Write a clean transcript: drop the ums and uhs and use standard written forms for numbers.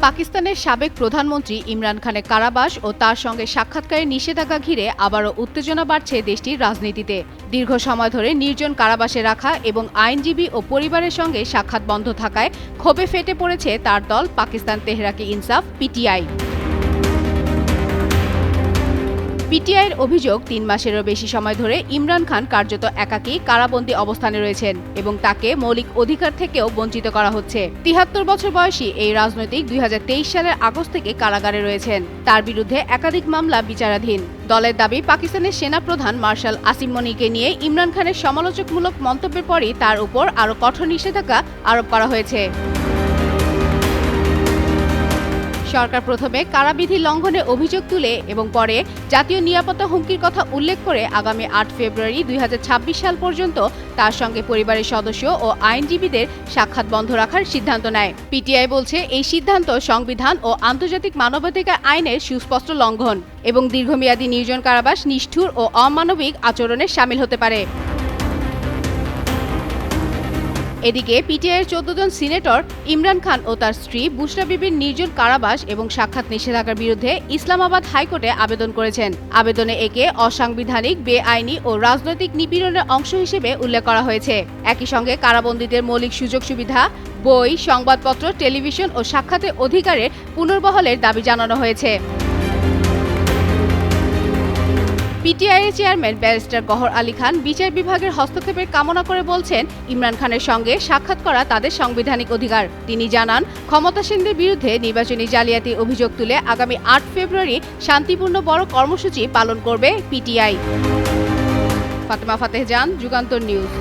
পাকিস্তানের সাবেক প্রধানমন্ত্রী ইমরান খানের কারাবাস ও তার সঙ্গে সাক্ষাৎকারের নিষেধাজ্ঞা ঘিরে আবারও উত্তেজনা বাড়ছে দেশটির রাজনীতিতে। দীর্ঘ সময় ধরে নির্জন কারাবাসে রাখা এবং আইনজীবী ও পরিবারের সঙ্গে সাক্ষাৎ বন্ধ থাকায় ক্ষোভে ফেটে পড়েছে তার দল পাকিস্তান তেহরাকে ইনসাফ পিটিআই। পিটিআইয়ের অভিযোগ ৩ মাসেরও বেশি সময় ধরে ইমরান খান কার্যত একাকী কারাবন্দী অবস্থানে রয়েছেন এবং তাকে মৌলিক অধিকার থেকেও বঞ্চিত করা হচ্ছে। ৭৩ বছর বয়সী এই রাজনৈতিক ২০২৩ সালের আগস্ট থেকে কারাগারে রয়েছেন। তার বিরুদ্ধে একাধিক মামলা বিচারাধীন। দলের দাবি, পাকিস্তানের সেনাপ্রধান মার্শাল আসিম মনিকে নিয়ে ইমরান খানের সমালোচকমূলক মন্তব্যের পরই তার উপর আরও কঠোর নিষেধাজ্ঞা আরোপ করা হয়েছে। সরকার প্রথমে কারাবিধি লঙ্ঘনের অভিযোগ তুলে এবং পরে জাতীয় নিরাপত্তা হুমকির কথা উল্লেখ করে আগামী ৮ ফেব্রুয়ারি ২০২৬ সাল পর্যন্ত তার সঙ্গে পরিবারের সদস্য ও আইনজীবীদের সাক্ষাৎ বন্ধ রাখার সিদ্ধান্ত নেয়। পিটিআই বলছে, এই সিদ্ধান্ত সংবিধান ও আন্তর্জাতিক মানবাধিকার আইনের সুস্পষ্ট লঙ্ঘন এবং দীর্ঘমেয়াদী নির্জন কারাবাস নিষ্ঠুর ও অমানবিক আচরণে শামিল হতে পারে। এদিকে পিটিআইয়ের ১৪ জন সিনেটর ইমরান খান ও তার স্ত্রী বুশরা বিবির নির্জন কারাবাস এবং সাক্ষাৎ নিষেধাজ্ঞার বিরুদ্ধে ইসলামাবাদ হাইকোর্টে আবেদন করেছেন। আবেদনে একে অসাংবিধানিক, বেআইনি ও রাজনৈতিক নিপীড়নের অংশ হিসেবে উল্লেখ করা হয়েছে। একই সঙ্গে কারাবন্দীদের মৌলিক সুযোগ সুবিধা, বই, সংবাদপত্র, টেলিভিশন ও সাক্ষাতের অধিকারের পুনর্বহালের দাবি জানানো হয়েছে। পিটিআইয়ের চেয়ারম্যান ব্যারিস্টার গওহর আলী খান বিচার বিভাগের হস্তক্ষেপের কামনা করে বলছেন, ইমরান খানের সঙ্গে সাক্ষাৎ করা তাদের সাংবিধানিক অধিকার। তিনি জানান, ক্ষমতাসীনদের বিরুদ্ধে নির্বাচনী জালিয়াতির অভিযোগ তুলে আগামী ৮ ফেব্রুয়ারি শান্তিপূর্ণ বড় কর্মসূচি পালন করবে পিটিআই। ফাতেমা ফাতেহ জান, যুগান্তর নিউজ।